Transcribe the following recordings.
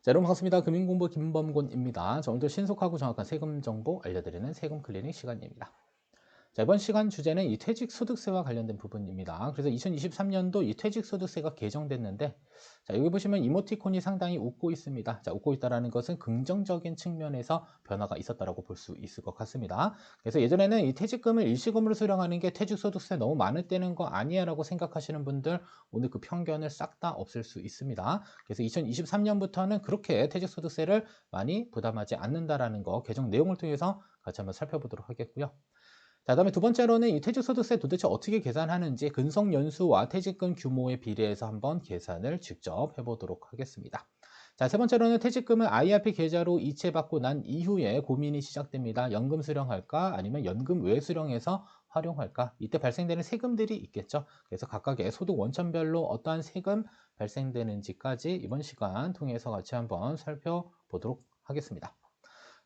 자, 여러분 반갑습니다. 금융공부 김범곤입니다. 자, 오늘도 신속하고 정확한 세금 정보 알려드리는 세금 클리닉 시간입니다. 자, 이번 시간 주제는 이 퇴직소득세와 관련된 부분입니다. 그래서 2023년도 이 퇴직소득세가 개정됐는데, 자, 여기 보시면 이모티콘이 상당히 웃고 있습니다. 자, 웃고 있다라는 것은 긍정적인 측면에서 변화가 있었다라고 볼 수 있을 것 같습니다. 그래서 예전에는 이 퇴직금을 일시금으로 수령하는 게 퇴직소득세 너무 많이 떼는 거 아니야라고 생각하시는 분들, 오늘 그 편견을 싹 다 없앨 수 있습니다. 그래서 2023년부터는 그렇게 퇴직소득세를 많이 부담하지 않는다라는 거 개정 내용을 통해서 같이 한번 살펴보도록 하겠고요. 자, 그다음에 두 번째로는 이 퇴직소득세 도대체 어떻게 계산하는지 근속연수와 퇴직금 규모에 비례해서 한번 계산을 직접 해보도록 하겠습니다. 자, 세 번째로는 퇴직금을 IRP 계좌로 이체받고 난 이후에 고민이 시작됩니다. 연금 수령할까 아니면 연금 외 수령해서 활용할까? 이때 발생되는 세금들이 있겠죠. 그래서 각각의 소득 원천별로 어떠한 세금 발생되는지까지 이번 시간 통해서 같이 한번 살펴보도록 하겠습니다.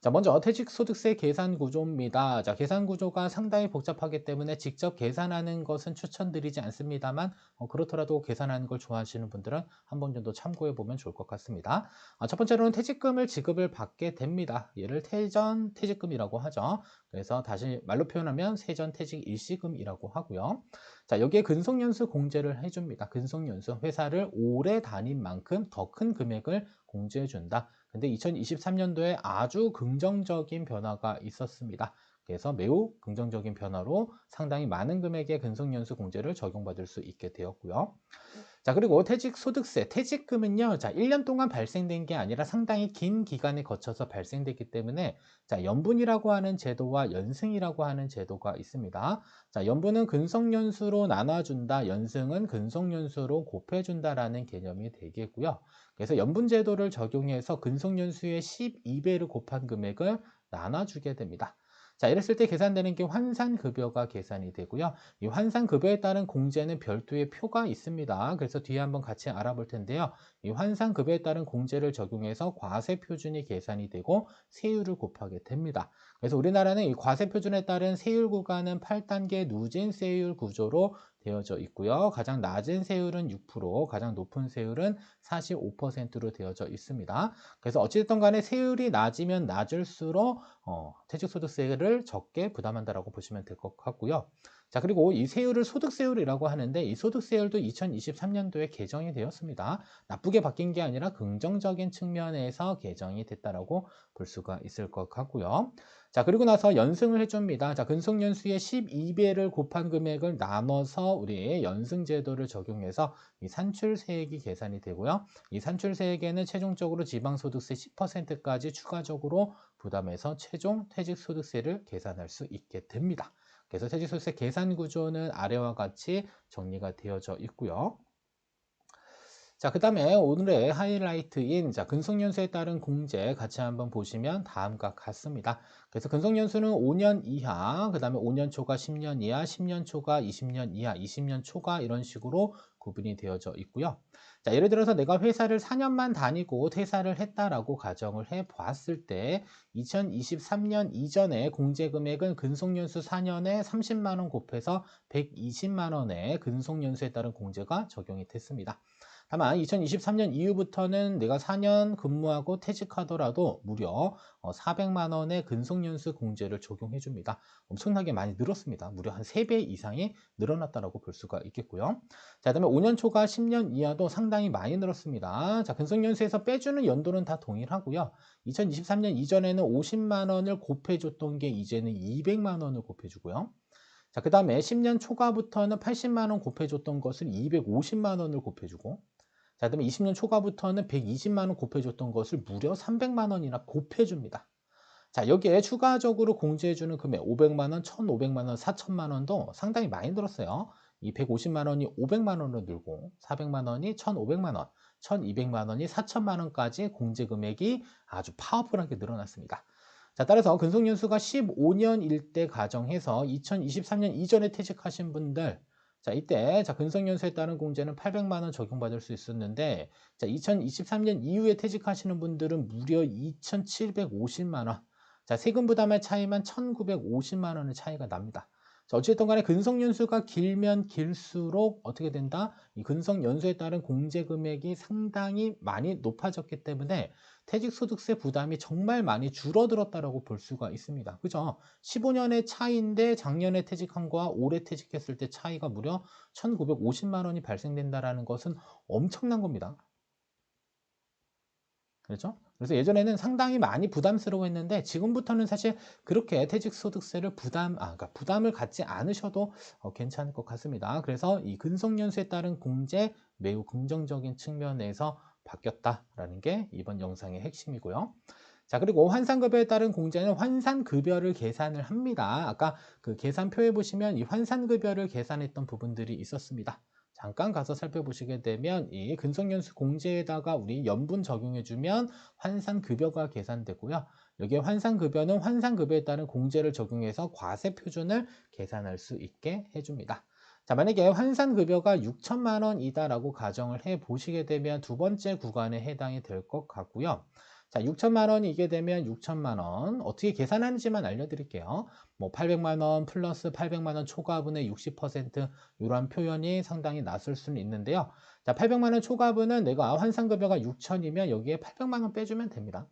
자, 먼저 퇴직소득세 계산 구조입니다. 자, 계산 구조가 상당히 복잡하기 때문에 직접 계산하는 것은 추천드리지 않습니다만, 그렇더라도 계산하는 걸 좋아하시는 분들은 한 번 정도 참고해 보면 좋을 것 같습니다. 첫 번째로는 퇴직금을 지급을 받게 됩니다. 얘를 세전 퇴직금이라고 하죠. 그래서 다시 말로 표현하면 세전 퇴직 일시금이라고 하고요. 자, 여기에 근속연수 공제를 해줍니다. 근속연수 회사를 오래 다닌 만큼 더 큰 금액을 공제해 준다. 근데 2023년도에 아주 긍정적인 변화가 있었습니다. 그래서 매우 긍정적인 변화로 상당히 많은 금액의 근속연수 공제를 적용받을 수 있게 되었고요. 자, 그리고 퇴직소득세, 퇴직금은요, 자, 1년 동안 발생된 게 아니라 상당히 긴 기간에 거쳐서 발생됐기 때문에, 자, 연분이라고 하는 제도와 연승이라고 하는 제도가 있습니다. 자, 연분은 근속연수로 나눠준다, 연승은 근속연수로 곱해준다라는 개념이 되겠고요. 그래서 연분제도를 적용해서 근속연수의 12배를 곱한 금액을 나눠주게 됩니다. 자, 이랬을 때 계산되는 게 환산급여가 계산이 되고요. 이 환산급여에 따른 공제는 별도의 표가 있습니다. 그래서 뒤에 한번 같이 알아볼 텐데요. 이 환산급여에 따른 공제를 적용해서 과세표준이 계산이 되고 세율을 곱하게 됩니다. 그래서 우리나라는 이 과세표준에 따른 세율 구간은 8단계 누진세율 구조로 되어져 있고요. 가장 낮은 세율은 6%, 가장 높은 세율은 45%로 되어져 있습니다. 그래서 어찌됐든 간에 세율이 낮으면 낮을수록 퇴직소득세를 적게 부담한다라고 보시면 될 것 같고요. 자, 그리고 이 세율을 소득세율이라고 하는데 이 소득세율도 2023년도에 개정이 되었습니다. 나쁘게 바뀐 게 아니라 긍정적인 측면에서 개정이 됐다라고 볼 수가 있을 것 같고요. 자, 그리고 나서 연승을 해줍니다. 자, 근속연수의 12배를 곱한 금액을 나눠서 우리 연승제도를 적용해서 이 산출세액이 계산이 되고요. 이 산출세액에는 최종적으로 지방소득세 10%까지 추가적으로 부담해서 최종 퇴직소득세를 계산할 수 있게 됩니다. 그래서 퇴직소득세 계산 구조는 아래와 같이 정리가 되어져 있고요. 자, 그 다음에 오늘의 하이라이트인 근속연수에 따른 공제 같이 한번 보시면 다음과 같습니다. 그래서 근속연수는 5년 이하, 그 다음에 5년 초과 10년 이하, 10년 초과 20년 이하, 20년 초과 이런 식으로 구분이 되어져 있고요. 자, 예를 들어서 내가 회사를 4년만 다니고 퇴사를 했다라고 가정을 해 보았을 때 2023년 이전에 공제 금액은 근속연수 4년에 30만 원 곱해서 120만 원의 근속연수에 따른 공제가 적용이 됐습니다. 다만 2023년 이후부터는 내가 4년 근무하고 퇴직하더라도 무려 400만 원의 근속연수 공제를 적용해 줍니다. 엄청나게 많이 늘었습니다. 무려 한 3배 이상이 늘어났다고 볼 수가 있겠고요. 자, 그다음에 5년 초과 10년 이하도 상당히 많이 늘었습니다. 자, 근속연수에서 빼주는 연도는 다 동일하고요. 2023년 이전에는 50만 원을 곱해줬던 게 이제는 200만 원을 곱해주고요. 자, 그 다음에 10년 초과부터는 80만 원 곱해줬던 것을 250만 원을 곱해주고, 자, 그다음에 20년 초과부터는 120만 원 곱해줬던 것을 무려 300만 원이나 곱해줍니다. 자, 여기에 추가적으로 공제해주는 금액 500만 원, 1,500만 원, 4천만 원도 상당히 많이 늘었어요. 이 150만 원이 500만 원으로 늘고 400만 원이 1,500만 원, 1,200만 원이 4천만 원까지 공제 금액이 아주 파워풀하게 늘어났습니다. 자, 따라서 근속연수가 15년일 때 가정해서 2023년 이전에 퇴직하신 분들, 자, 이때 근속연수에 따른 공제는 800만 원 적용받을 수 있었는데, 자, 2023년 이후에 퇴직하시는 분들은 무려 2,750만 원. 자, 세금 부담의 차이만 1,950만 원의 차이가 납니다. 자, 어쨌든 간에 근속연수가 길면 길수록 어떻게 된다? 이 근속연수에 따른 공제 금액이 상당히 많이 높아졌기 때문에 퇴직소득세 부담이 정말 많이 줄어들었다라고 볼 수가 있습니다. 그죠? 15년의 차이인데 작년에 퇴직한 거와 올해 퇴직했을 때 차이가 무려 1,950만 원이 발생된다라는 것은 엄청난 겁니다. 그렇죠? 그래서 예전에는 상당히 많이 부담스러워했는데 지금부터는 사실 그렇게 퇴직소득세를 그러니까 부담을 갖지 않으셔도 괜찮을 것 같습니다. 그래서 이 근속연수에 따른 공제 매우 긍정적인 측면에서 바뀌었다라는 게 이번 영상의 핵심이고요. 자, 그리고 환산급여에 따른 공제는 환산급여를 계산을 합니다. 아까 그 계산표에 보시면 이 환산급여를 계산했던 부분들이 있었습니다. 잠깐 가서 살펴보시게 되면 이 근속연수 공제에다가 우리 연분 적용해주면 환산급여가 계산되고요. 여기에 환산급여는 환산급여에 따른 공제를 적용해서 과세표준을 계산할 수 있게 해줍니다. 자, 만약에 환산급여가 6천만 원이다라고 가정을 해 보시게 되면 두 번째 구간에 해당이 될 것 같고요. 자, 6천만 원이게 되면 6천만 원 어떻게 계산하는지만 알려드릴게요. 뭐 800만 원 플러스 800만 원 초과분의 60% 이러한 표현이 상당히 낯설 수는 있는데요. 자, 800만 원 초과분은 내가 환산급여가 6천이면 여기에 800만 원 빼주면 됩니다.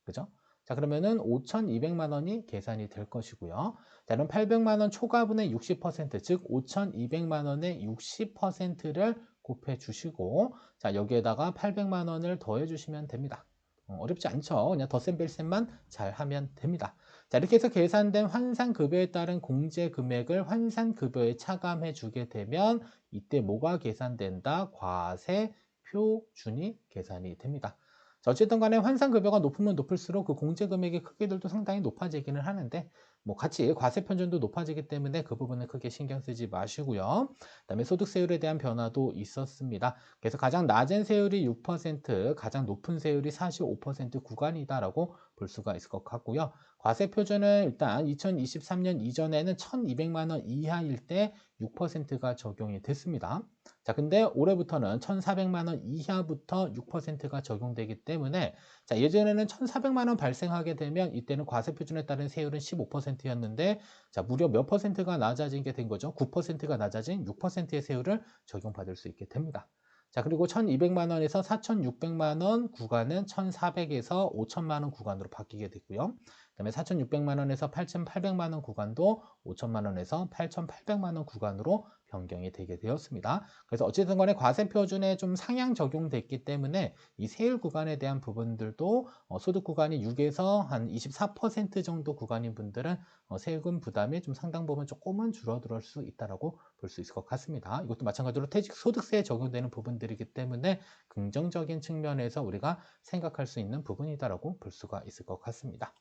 그죠? 자, 그러면은 5,200만 원이 계산이 될 것이고요. 자, 그럼 800만 원 초과분의 60%, 즉 5,200만 원의 60%를 곱해 주시고, 자, 여기에다가 800만 원을 더해 주시면 됩니다. 어렵지 않죠? 그냥 덧셈 뺄셈만 잘 하면 됩니다. 자, 이렇게 해서 계산된 환산급여에 따른 공제 금액을 환산급여에 차감해 주게 되면 이때 뭐가 계산된다? 과세 표준이 계산이 됩니다. 자, 어쨌든 간에 환산급여가 높으면 높을수록 그 공제 금액의 크기들도 상당히 높아지기는 하는데 뭐 같이 과세 편준도 높아지기 때문에 그 부분은 크게 신경 쓰지 마시고요. 그다음에 소득세율에 대한 변화도 있었습니다. 그래서 가장 낮은 세율이 6%, 가장 높은 세율이 45% 구간이다라고 볼 수가 있을 것 같고요. 과세 표준은 일단 2023년 이전에는 1,200만 원 이하일 때 6%가 적용이 됐습니다. 자, 근데 올해부터는 1,400만 원 이하부터 6%가 적용되기 때문에 자, 예전에는 1,400만 원 발생하게 되면 이때는 과세 표준에 따른 세율은 15%였는데 자, 무려 몇 퍼센트가 낮아지게 된 거죠? 9%가 낮아진 6%의 세율을 적용받을 수 있게 됩니다. 자, 그리고 1,200만 원에서 4,600만 원 구간은 1,400에서 5천만 원 구간으로 바뀌게 되고요. 그다음에 4,600만 원에서 8,800만 원 구간도 5천만 원에서 8,800만 원 구간으로 변경이 되게 되었습니다. 그래서 어쨌든 간에 과세 표준에 좀 상향 적용됐기 때문에 이 세율 구간에 대한 부분들도 소득 구간이 6에서 한 24% 정도 구간인 분들은 세금 부담이 좀 상당 부분 조금은 줄어들 수 있다라고 볼 수 있을 것 같습니다. 이것도 마찬가지로 퇴직 소득세에 적용되는 부분들이기 때문에 긍정적인 측면에서 우리가 생각할 수 있는 부분이다라고 볼 수가 있을 것 같습니다.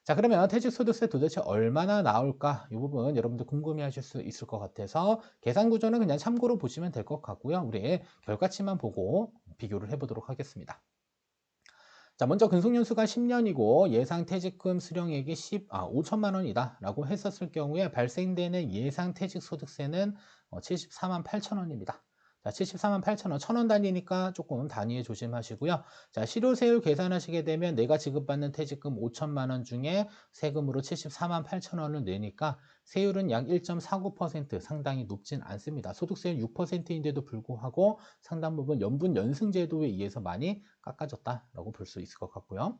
자, 그러면 퇴직소득세 도대체 얼마나 나올까? 이 부분 여러분들 궁금해하실 수 있을 것 같아서 계산 구조는 그냥 참고로 보시면 될 것 같고요. 우리 결과치만 보고 비교를 해보도록 하겠습니다. 자, 먼저 근속연수가 10년이고 예상 퇴직금 수령액이 5천만 원이다 라고 했었을 경우에 발생되는 예상 퇴직소득세는 74만 8천 원입니다. 자, 74만 8천 원, 1,000원 단위니까 조금 단위에 조심하시고요. 자, 실효세율 계산하시게 되면 내가 지급받는 퇴직금 5천만 원 중에 세금으로 74만 8천 원을 내니까 세율은 약 1.49% 상당히 높진 않습니다. 소득세율 6%인데도 불구하고 상당 부분 연분 연승제도에 의해서 많이 깎아졌다라고 볼 수 있을 것 같고요.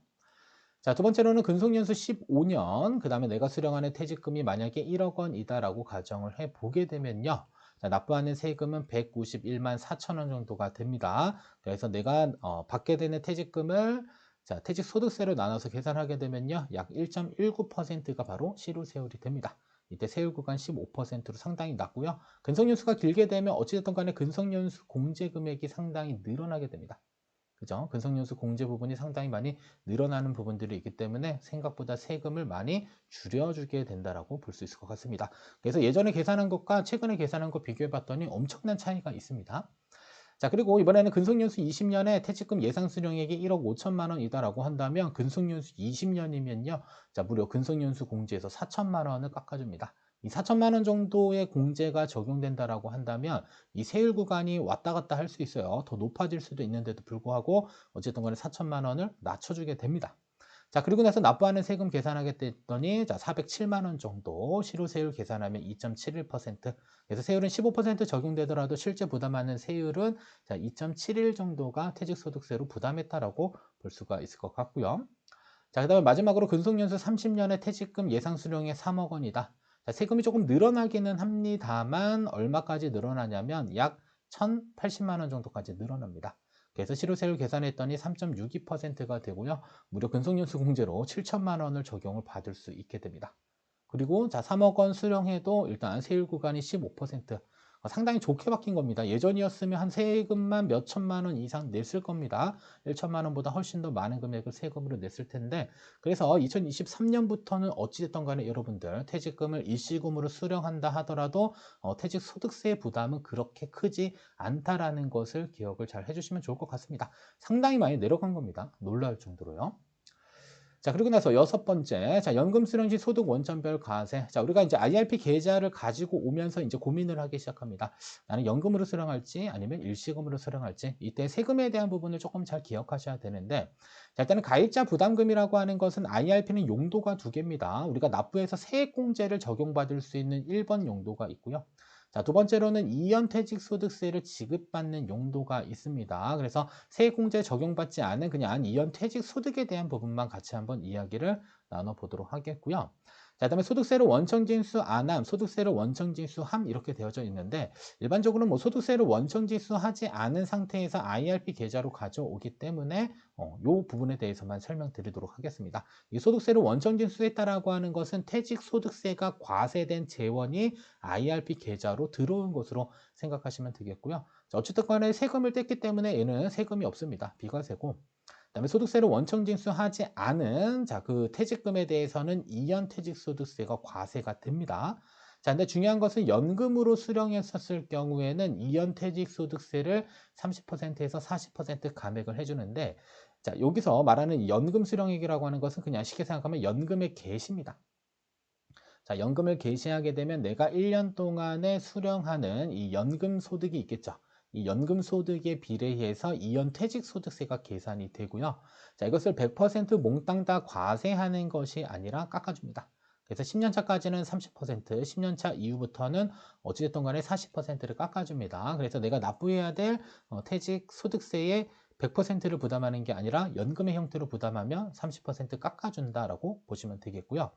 자, 두 번째로는 근속연수 15년, 그 다음에 내가 수령하는 퇴직금이 만약에 1억 원이다라고 가정을 해보게 되면요. 자, 납부하는 세금은 191만 4천 원 정도가 됩니다. 그래서 내가 받게 되는 퇴직금을 자, 퇴직소득세로 나눠서 계산하게 되면요. 약 1.19%가 바로 실효세율이 됩니다. 이때 세율 구간 15%로 상당히 낮고요. 근속연수가 길게 되면 어찌됐든 간에 근속연수 공제 금액이 상당히 늘어나게 됩니다. 그죠? 근속연수 공제 부분이 상당히 많이 늘어나는 부분들이 있기 때문에 생각보다 세금을 많이 줄여주게 된다라고 볼 수 있을 것 같습니다. 그래서 예전에 계산한 것과 최근에 계산한 것 비교해 봤더니 엄청난 차이가 있습니다. 자, 그리고 이번에는 근속연수 20년에 퇴직금 예상 수령액이 1억 5천만 원이다라고 한다면 근속연수 20년이면요. 자, 무려 근속연수 공제에서 4천만 원을 깎아줍니다. 이 4천만 원 정도의 공제가 적용된다라고 한다면 이 세율 구간이 왔다 갔다 할 수 있어요. 더 높아질 수도 있는데도 불구하고 어쨌든 간에 4천만 원을 낮춰주게 됩니다. 자, 그리고 나서 납부하는 세금 계산하겠다 했더니 자, 407만 원 정도 실효세율 계산하면 2.71%. 그래서 세율은 15% 적용되더라도 실제 부담하는 세율은 자, 2.71 정도가 퇴직소득세로 부담했다라고 볼 수가 있을 것 같고요. 자, 그다음에 마지막으로 근속연수 30년의 퇴직금 예상 수령액 3억 원이다. 자, 세금이 조금 늘어나기는 합니다만 얼마까지 늘어나냐면 약 1,080만 원 정도까지 늘어납니다. 그래서 실효세율 계산했더니 3.62%가 되고요. 무려 근속연수 공제로 7천만 원을 적용을 받을 수 있게 됩니다. 그리고 자, 3억 원 수령해도 일단 세율 구간이 15%. 상당히 좋게 바뀐 겁니다. 예전이었으면 한 세금만 몇 천만 원 이상 냈을 겁니다. 1천만 원보다 훨씬 더 많은 금액을 세금으로 냈을 텐데, 그래서 2023년부터는 어찌됐든 간에 여러분들 퇴직금을 일시금으로 수령한다 하더라도 퇴직소득세 부담은 그렇게 크지 않다라는 것을 기억을 잘 해주시면 좋을 것 같습니다. 상당히 많이 내려간 겁니다. 놀라울 정도로요. 자, 그리고 나서 여섯 번째, 자, 연금 수령 시 소득 원천별 과세. 자, 우리가 이제 IRP 계좌를 가지고 오면서 이제 고민을 하기 시작합니다. 나는 연금으로 수령할지 아니면 일시금으로 수령할지. 이때 세금에 대한 부분을 조금 잘 기억하셔야 되는데, 자, 일단은 가입자 부담금이라고 하는 것은 IRP는 용도가 두 개입니다. 우리가 납부해서 세액공제를 적용받을 수 있는 1번 용도가 있고요. 자, 두 번째로는 이연퇴직소득세를 지급받는 용도가 있습니다. 그래서 세액공제 적용받지 않은 그냥 이연퇴직소득에 대한 부분만 같이 한번 이야기를 나눠보도록 하겠고요. 자, 그다음에 소득세를 원천징수 안함, 소득세를 원천징수함 이렇게 되어져 있는데 일반적으로 뭐 소득세를 원천징수하지 않은 상태에서 IRP 계좌로 가져오기 때문에 요 부분에 대해서만 설명드리도록 하겠습니다. 이 소득세를 원천징수했다라고 하는 것은 퇴직소득세가 과세된 재원이 IRP 계좌로 들어온 것으로 생각하시면 되겠고요. 자, 어쨌든 간에 세금을 뗐기 때문에 얘는 세금이 없습니다. 비과세고. 그다음에 소득세를 원천징수하지 않은 자, 그 퇴직금에 대해서는 이연퇴직소득세가 과세가 됩니다. 자, 근데 중요한 것은 연금으로 수령했었을 경우에는 이연퇴직소득세를 30%에서 40% 감액을 해주는데, 자, 여기서 말하는 연금 수령액이라고 하는 것은 그냥 쉽게 생각하면 연금의 개시입니다. 자, 연금을 개시하게 되면 내가 1년 동안에 수령하는 이 연금 소득이 있겠죠. 이 연금 소득에 비례해서 이연퇴직소득세가 계산이 되고요. 자, 이것을 100% 몽땅 다 과세하는 것이 아니라 깎아줍니다. 그래서 10년 차까지는 30%, 10년 차 이후부터는 어찌됐든 간에 40%를 깎아줍니다. 그래서 내가 납부해야 될 퇴직소득세의 100%를 부담하는 게 아니라 연금의 형태로 부담하면 30% 깎아준다라고 보시면 되겠고요.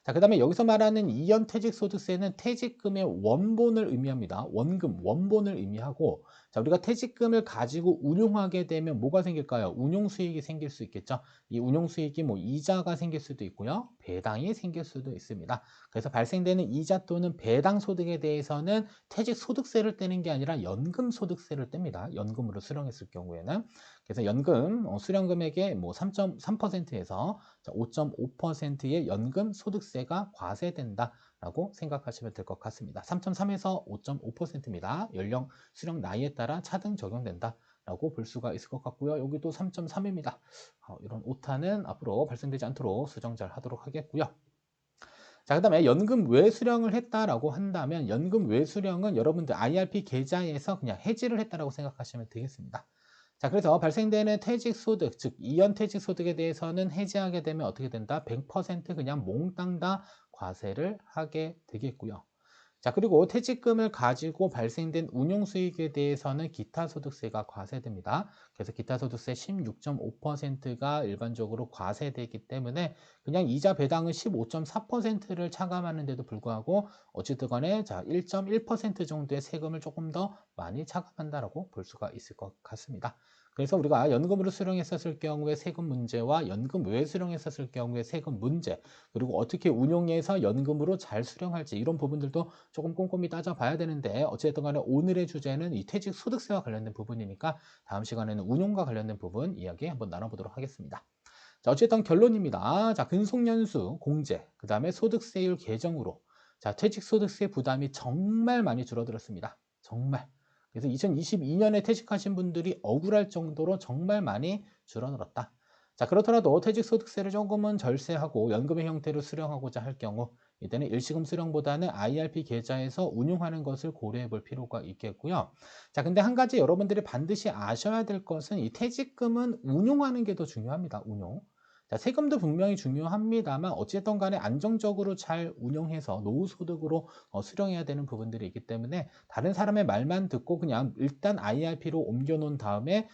자, 그 다음에 여기서 말하는 이연퇴직소득세는 퇴직금의 원본을 의미합니다. 원금, 원본을 의미하고, 자, 우리가 퇴직금을 가지고 운용하게 되면 뭐가 생길까요? 운용수익이 생길 수 있겠죠. 이 운용수익이 뭐 이자가 생길 수도 있고요. 배당이 생길 수도 있습니다. 그래서 발생되는 이자 또는 배당 소득에 대해서는 퇴직소득세를 떼는 게 아니라 연금소득세를 뗍니다. 연금으로 수령했을 경우에는. 그래서 연금 수령 금액의 뭐 3.3%에서 5.5%의 연금 소득세가 과세된다라고 생각하시면 될 것 같습니다. 3.3에서 5.5%입니다. 연령 수령 나이에 따라 차등 적용된다라고 볼 수가 있을 것 같고요. 여기도 3.3입니다. 이런 오타는 앞으로 발생되지 않도록 수정 잘 하도록 하겠고요. 자, 그 다음에 연금 외수령을 했다라고 한다면 연금 외수령은 여러분들 IRP 계좌에서 그냥 해지를 했다라고 생각하시면 되겠습니다. 자, 그래서 발생되는 퇴직소득, 즉 이연퇴직소득에 대해서는 해지하게 되면 어떻게 된다? 100% 그냥 몽땅 다 과세를 하게 되겠고요. 자, 그리고 퇴직금을 가지고 발생된 운용수익에 대해서는 기타소득세가 과세됩니다. 그래서 기타소득세 16.5%가 일반적으로 과세되기 때문에 그냥 이자 배당은 15.4%를 차감하는데도 불구하고 어쨌든 간에 자, 1.1% 정도의 세금을 조금 더 많이 차감한다라고 볼 수가 있을 것 같습니다. 그래서 우리가 연금으로 수령했었을 경우에 세금 문제와 연금 외 수령했었을 경우에 세금 문제, 그리고 어떻게 운용해서 연금으로 잘 수령할지 이런 부분들도 조금 꼼꼼히 따져봐야 되는데 어쨌든 간에 오늘의 주제는 이 퇴직소득세와 관련된 부분이니까 다음 시간에는 운용과 관련된 부분 이야기 한번 나눠보도록 하겠습니다. 자, 어쨌든 결론입니다. 자, 근속연수, 공제, 그 다음에 소득세율 개정으로 자, 퇴직소득세 부담이 정말 많이 줄어들었습니다. 정말. 그래서 2022년에 퇴직하신 분들이 억울할 정도로 정말 많이 줄어들었다. 자, 그렇더라도 퇴직소득세를 조금은 절세하고 연금의 형태로 수령하고자 할 경우 이때는 일시금 수령보다는 IRP 계좌에서 운용하는 것을 고려해 볼 필요가 있겠고요. 자, 근데 한 가지 여러분들이 반드시 아셔야 될 것은 이 퇴직금은 운용하는 게 더 중요합니다. 운용. 자, 세금도 분명히 중요합니다만 어찌됐든 간에 안정적으로 잘 운영해서 노후소득으로 수령해야 되는 부분들이 있기 때문에 다른 사람의 말만 듣고 그냥 일단 IRP로 옮겨 놓은 다음에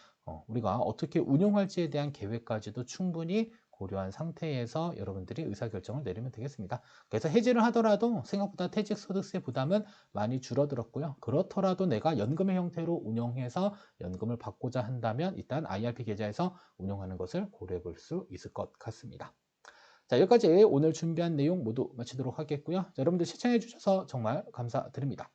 우리가 어떻게 운용할지에 대한 계획까지도 충분히 고려한 상태에서 여러분들이 의사결정을 내리면 되겠습니다. 그래서 해지를 하더라도 생각보다 퇴직소득세 부담은 많이 줄어들었고요. 그렇더라도 내가 연금의 형태로 운영해서 연금을 받고자 한다면 일단 IRP 계좌에서 운영하는 것을 고려해 볼 수 있을 것 같습니다. 자, 여기까지 오늘 준비한 내용 모두 마치도록 하겠고요. 자, 여러분들 시청해 주셔서 정말 감사드립니다.